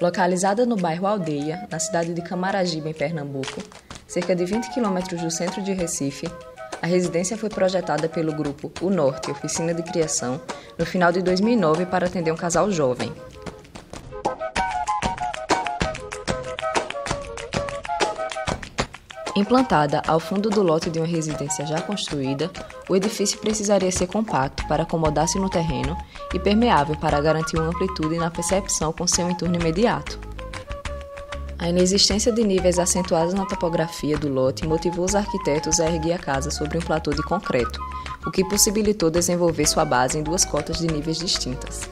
Localizada no bairro Aldeia, na cidade de Camaragibe, em Pernambuco, cerca de 20 quilômetros do centro de Recife, a residência foi projetada pelo grupo O Norte, Oficina de Criação, no final de 2009 para atender um casal jovem. Implantada ao fundo do lote de uma residência já construída, o edifício precisaria ser compacto para acomodar-se no terreno e permeável para garantir uma amplitude na percepção com seu entorno imediato. A inexistência de níveis acentuados na topografia do lote motivou os arquitetos a erguer a casa sobre um platô de concreto, o que possibilitou desenvolver sua base em duas cotas de níveis distintas.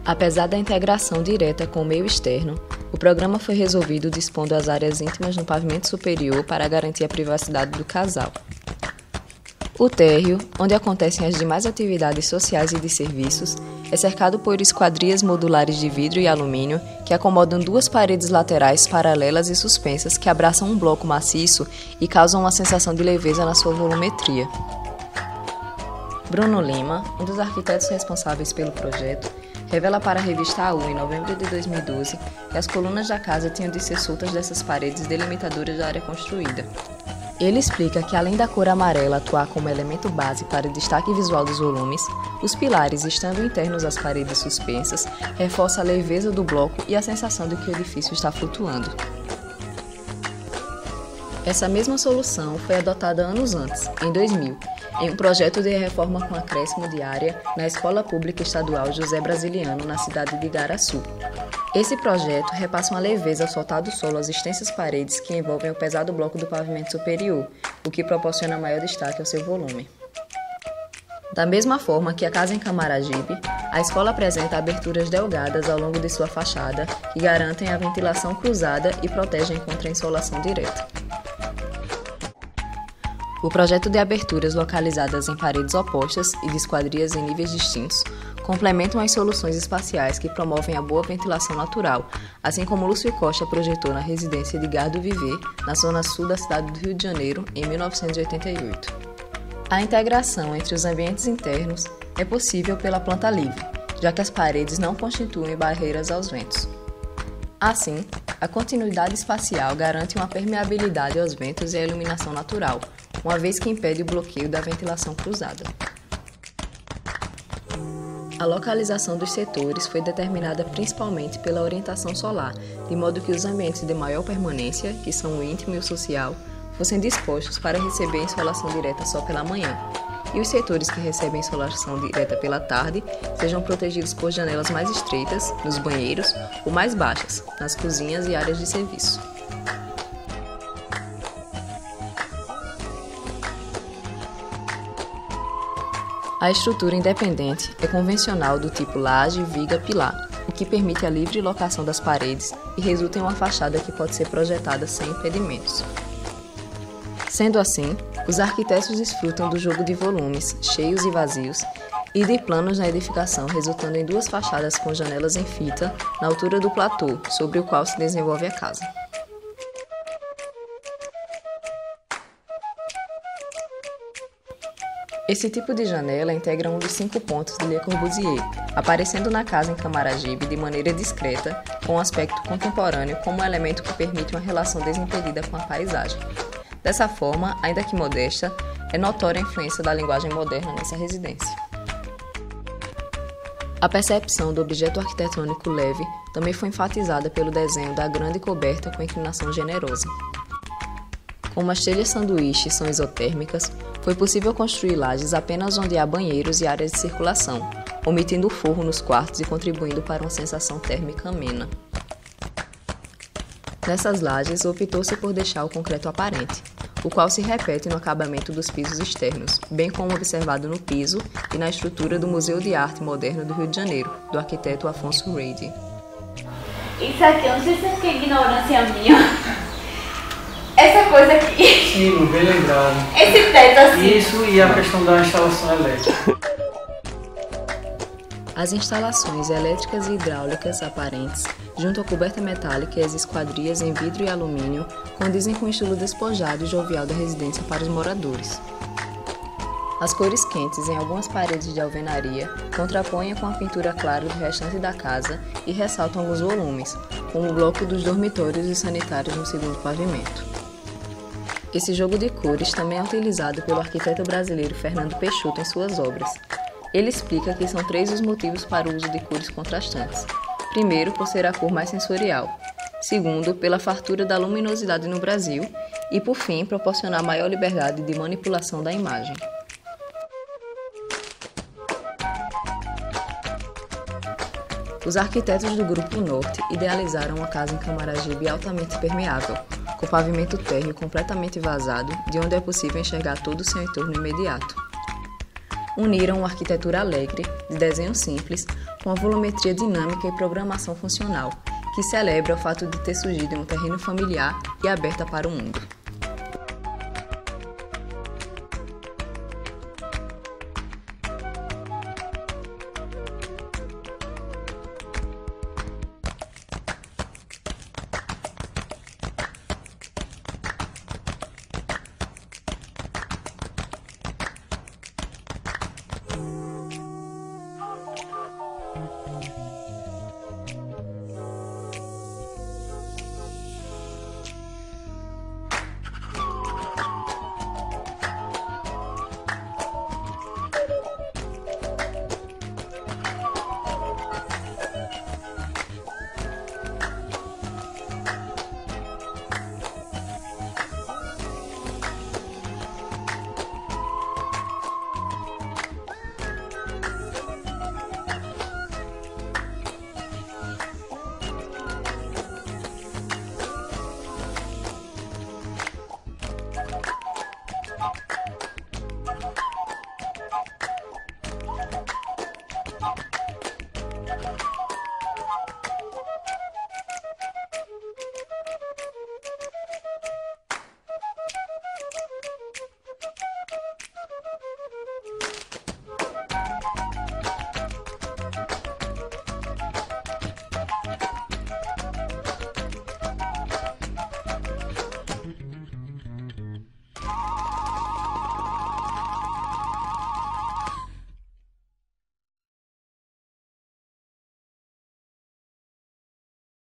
Apesar da integração direta com o meio externo, o programa foi resolvido dispondo as áreas íntimas no pavimento superior para garantir a privacidade do casal. O térreo, onde acontecem as demais atividades sociais e de serviços, é cercado por esquadrias modulares de vidro e alumínio que acomodam duas paredes laterais paralelas e suspensas que abraçam um bloco maciço e causam uma sensação de leveza na sua volumetria. Bruno Lima, um dos arquitetos responsáveis pelo projeto, revela para a revista AU, em novembro de 2012, que as colunas da casa tinham de ser soltas dessas paredes delimitadoras da área construída. Ele explica que, além da cor amarela atuar como elemento base para o destaque visual dos volumes, os pilares, estando internos às paredes suspensas, reforça a leveza do bloco e a sensação de que o edifício está flutuando. Essa mesma solução foi adotada anos antes, em 2000, em um projeto de reforma com acréscimo de área na Escola Pública Estadual José Brasiliano, na cidade de Igaraçu. Esse projeto repassa uma leveza ao soltar do solo as extensas paredes que envolvem o pesado bloco do pavimento superior, o que proporciona maior destaque ao seu volume. Da mesma forma que a casa em Camaragibe, a escola apresenta aberturas delgadas ao longo de sua fachada que garantem a ventilação cruzada e protegem contra a insolação direta. O projeto de aberturas localizadas em paredes opostas e de esquadrias em níveis distintos complementam as soluções espaciais que promovem a boa ventilação natural, assim como Lúcio Costa projetou na residência de Gardo Viver, na zona sul da cidade do Rio de Janeiro, em 1988. A integração entre os ambientes internos é possível pela planta livre, já que as paredes não constituem barreiras aos ventos. Assim, a continuidade espacial garante uma permeabilidade aos ventos e a iluminação natural, uma vez que impede o bloqueio da ventilação cruzada. A localização dos setores foi determinada principalmente pela orientação solar, de modo que os ambientes de maior permanência, que são o íntimo e o social, fossem dispostos para receber insolação direta só pela manhã, e os setores que recebem insolação direta pela tarde sejam protegidos por janelas mais estreitas, nos banheiros, ou mais baixas, nas cozinhas e áreas de serviço. A estrutura independente é convencional do tipo laje, viga, pilar, o que permite a livre locação das paredes e resulta em uma fachada que pode ser projetada sem impedimentos. Sendo assim, os arquitetos desfrutam do jogo de volumes, cheios e vazios, e de planos na edificação, resultando em duas fachadas com janelas em fita na altura do platô, sobre o qual se desenvolve a casa. Esse tipo de janela integra um dos 5 pontos de Le Corbusier, aparecendo na casa em Camaragibe de maneira discreta, com um aspecto contemporâneo como um elemento que permite uma relação desimpedida com a paisagem. Dessa forma, ainda que modesta, é notória a influência da linguagem moderna nessa residência. A percepção do objeto arquitetônico leve também foi enfatizada pelo desenho da grande coberta com inclinação generosa. Como as telhas sanduíche são isotérmicas, foi possível construir lajes apenas onde há banheiros e áreas de circulação, omitindo o forro nos quartos e contribuindo para uma sensação térmica amena. Nessas lajes, optou-se por deixar o concreto aparente, o qual se repete no acabamento dos pisos externos, bem como observado no piso e na estrutura do Museu de Arte Moderna do Rio de Janeiro, do arquiteto Afonso Reid. Isso aqui, eu não sei se é porque é ignorância minha. Essa coisa aqui. Sim, bem lembrado. Esse teto assim. Isso e a questão da instalação elétrica. As instalações elétricas e hidráulicas aparentes, junto à coberta metálica e as esquadrias em vidro e alumínio, condizem com o estilo despojado e jovial da residência para os moradores. As cores quentes em algumas paredes de alvenaria contrapõem com a pintura clara do restante da casa e ressaltam alguns volumes, como o bloco dos dormitórios e sanitários no segundo pavimento. Esse jogo de cores também é utilizado pelo arquiteto brasileiro Fernando Peixoto em suas obras. Ele explica que são 3 os motivos para o uso de cores contrastantes. Primeiro, por ser a cor mais sensorial. Segundo, pela fartura da luminosidade no Brasil. E, por fim, proporcionar maior liberdade de manipulação da imagem. Os arquitetos do Grupo Norte idealizaram uma casa em Camaragibe altamente permeável, com pavimento térreo completamente vazado, de onde é possível enxergar todo o seu entorno imediato. Uniram uma arquitetura alegre, de desenho simples, com a volumetria dinâmica e programação funcional, que celebra o fato de ter surgido em um terreno familiar e aberta para o mundo.